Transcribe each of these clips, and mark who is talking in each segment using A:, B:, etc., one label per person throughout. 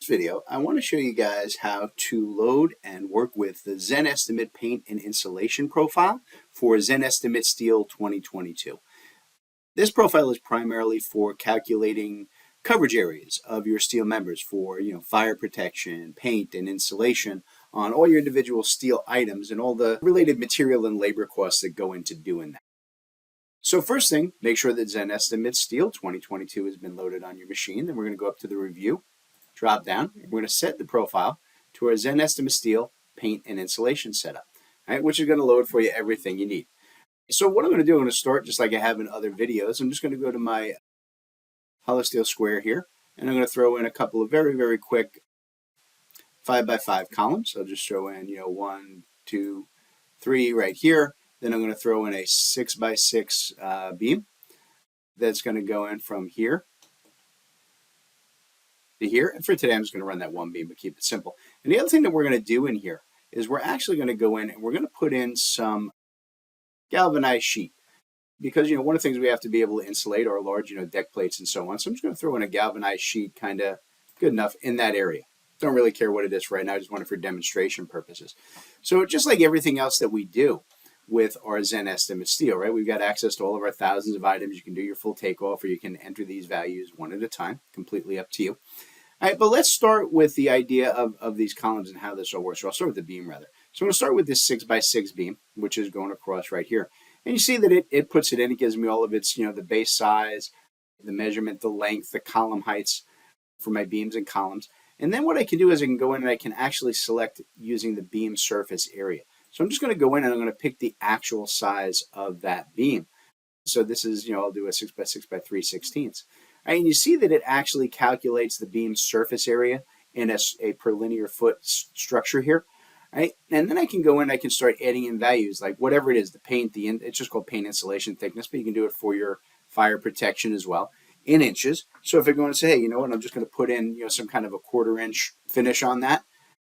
A: This video, I want to show you guys how to load and work with the ZenEstimate paint and insulation profile for ZenEstimate Steel 2022. This profile is primarily for calculating coverage areas of your steel members for fire protection, paint, and insulation on all your individual steel items and all the related material and labor costs that go into doing that. So first thing, make sure that ZenEstimate Steel 2022 has been loaded on your machine. Then we're going to go up to the review, drop down. We're going to set the profile to our ZenEstimate Steel paint and insulation setup, right, which is going to load for you everything you need. So what I'm going to do, I'm going to start just like I have in other videos. I'm just going to go to my hollow steel square here, and I'm going to throw in a couple of very, very quick 5x5 columns. I'll just throw in, 1, 2, 3 right here. Then I'm going to throw in a 6x6 beam that's going to go in from here to here. And for today, I'm just going to run that one beam, but keep it simple. And the other thing that we're going to do in here is we're actually going to go in and we're going to put in some galvanized sheet. Because, one of the things we have to be able to insulate are large, deck plates and so on. So I'm just going to throw in a galvanized sheet, kind of good enough in that area. Don't really care what it is right now. I just want it for demonstration purposes. So just like everything else that we do with our ZenEstimate Steel, right? We've got access to all of our thousands of items. You can do your full takeoff, or you can enter these values one at a time, completely up to you. All right, but let's start with the idea of these columns and how this all works. So I'll start with the beam rather. So I'm going to start with this 6x6 beam, which is going across right here. And you see that it puts it in. It gives me all of its, the base size, the measurement, the length, the column heights for my beams and columns. And then what I can do is I can go in and I can actually select using the beam surface area. So I'm just going to go in and I'm going to pick the actual size of that beam. So this is, I'll do a 6x6 by 3/16. Right, and you see that it actually calculates the beam surface area in a per linear foot structure here. Right? And then I can go in, I can start adding in values like whatever it is, the paint, it's just called paint insulation thickness, but you can do it for your fire protection as well in inches. So if I go and say, hey, you know what, I'm just going to put in, some kind of a 1/4 inch finish on that.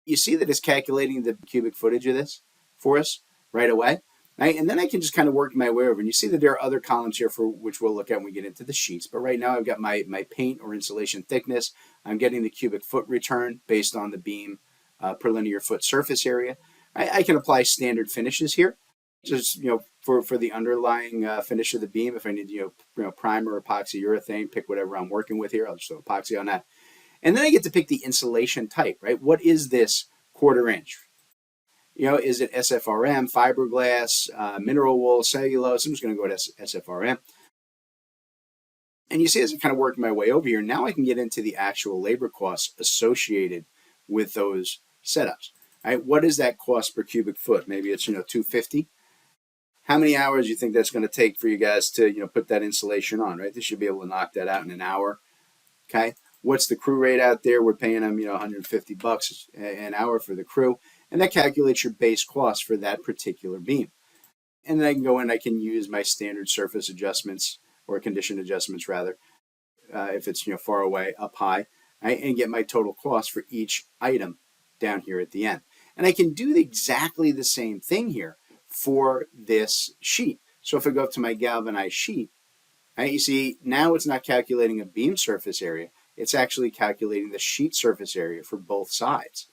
A: You see that it's calculating the cubic footage of this for us right away. Right? And then I can just kind of work my way over. And you see that there are other columns here for which we'll look at when we get into the sheets. But right now I've got my paint or insulation thickness. I'm getting the cubic foot return based on the beam per linear foot surface area. I can apply standard finishes here, just for the underlying finish of the beam. If I need primer, epoxy, urethane, pick whatever I'm working with here. I'll just throw epoxy on that, and then I get to pick the insulation type. Right? What is this 1/4 inch? Is it SFRM, fiberglass, mineral wool, cellulose? I'm just going to go to SFRM. And you see as I kind of work my way over here, now I can get into the actual labor costs associated with those setups. Right? What is that cost per cubic foot? Maybe it's $250. How many hours do you think that's going to take for you guys to put that insulation on? Right? They should be able to knock that out in an hour. Okay. What's the crew rate out there? We're paying them $150 an hour for the crew, and that calculates your base cost for that particular beam. And then I can go in. I can use my standard surface adjustments or condition adjustments rather, if it's far away, up high. Right, and get my total cost for each item down here at the end. And I can do exactly the same thing here for this sheet. So if I go up to my galvanized sheet, right, you see now it's not calculating a beam surface area. It's actually calculating the sheet surface area for both sides.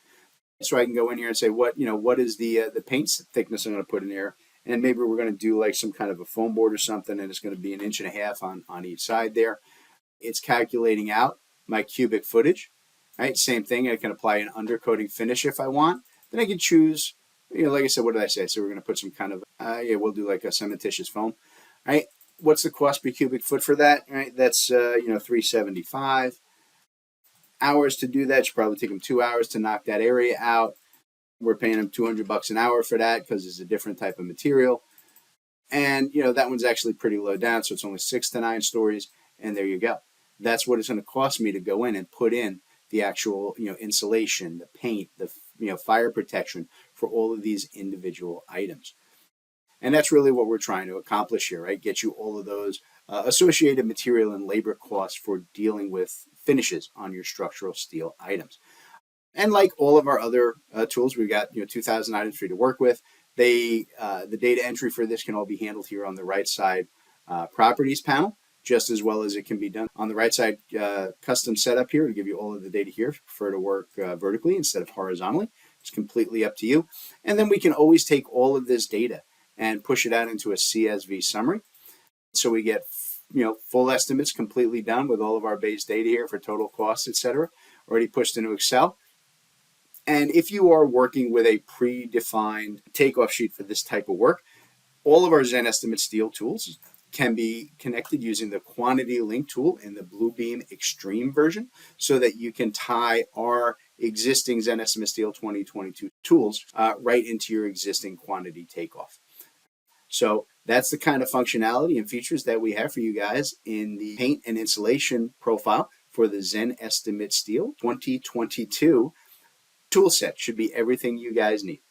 A: So I can go in here and say, what is the paint thickness I'm going to put in there? And maybe we're going to do like some kind of a foam board or something, and it's going to be 1.5 inches on each side there. It's calculating out my cubic footage, right? Same thing. I can apply an undercoating finish if I want. Then I can choose, like I said, what did I say? So we're going to put some kind of, we'll do like a cementitious foam, right? What's the cost per cubic foot for that? Right? That's, $375. Hours to do that. Should probably take them 2 hours to knock that area out. We're paying them $200 an hour for that because it's a different type of material. And, that one's actually pretty low down. So it's only 6 to 9 stories. And there you go. That's what it's going to cost me to go in and put in the actual, insulation, the paint, the, fire protection for all of these individual items. And that's really what we're trying to accomplish here, right? Get you all of those associated material and labor costs for dealing with finishes on your structural steel items. And like all of our other tools, we've got 2,000 items for you to work with. The data entry for this can all be handled here on the right side properties panel. just as well as it can be done. On the right side, custom setup here to give you all of the data here if you prefer to work vertically instead of horizontally. It's completely up to you. And then we can always take all of this data and push it out into a CSV summary. So we get full estimates completely done with all of our base data here for total costs, etc. Already pushed into Excel. And if you are working with a predefined takeoff sheet for this type of work, all of our ZenEstimate Steel tools can be connected using the quantity link tool in the Bluebeam Extreme version so that you can tie our existing ZenEstimate Steel 2022 tools right into your existing quantity takeoff. So that's the kind of functionality and features that we have for you guys in the paint and insulation profile for the ZenEstimate Steel 2022 tool set. Should be everything you guys need.